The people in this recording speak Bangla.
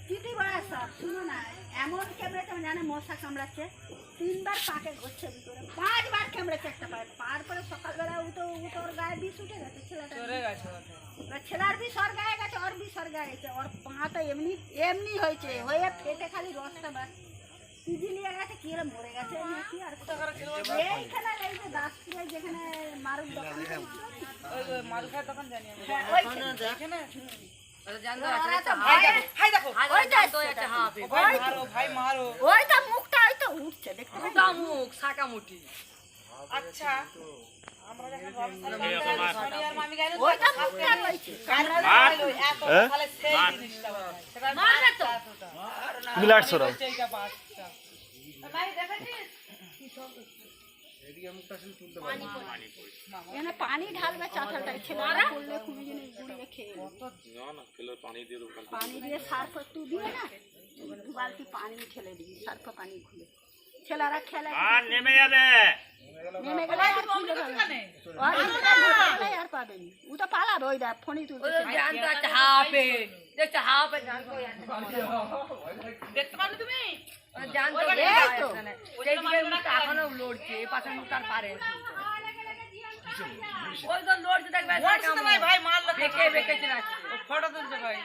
চিঠি বড়া সব শুনো না, এমন কেমড়েছে জানে মশা কামড়াচ্ছে, 3 বার পাকে ঘুরছে ভিতরে, 5 বার কামড়েছে একটা পায়ে। তারপরে সকালবেলা ওর গায়ে বিষ উঠে গেছে, ছেলের বিষ ওর গায়ে গেছে, ওর বিষ ওর গায়ে গেছে, ওর পাটা এমনি এমনি হয়েছে, হয়ে ফেটে খালি রসটা বার নিয়ে গেছে, কি মরে গেছে নাকি। আর এইখানে এই যে দাসপুরে যেখানে মারুর দোকান, মারুখার দোকান জানি মুখটা ওই তো উঠছে, দেখতে মুখ শাকামুটি। আচ্ছা পানি ঢালবে চাতালটায়, ছেলেরা করলে কোনো জিনিস গুঁড়িয়ে খেয়ে পানি দিয়ে সার্ফ একটু দিয়ে না, 2 বালতি পানি ঠেলে দিবি, সার্ফ পানি খুলে ছেলেরা খেলে নেমে যাবে, নেমে গেলে আর খুলে পাবে আর পাবেনি, ও তো পালাবে। ওই দেখ ফোনই তুলতে দেখতে পারো তুমি এখনো লড়ছে, এই পাশের মুখ তার পারে ওই তো লড়ছে দেখবে ভাই মারলো, বেঁকে বেঁকে ফটো তুলছে ভাই।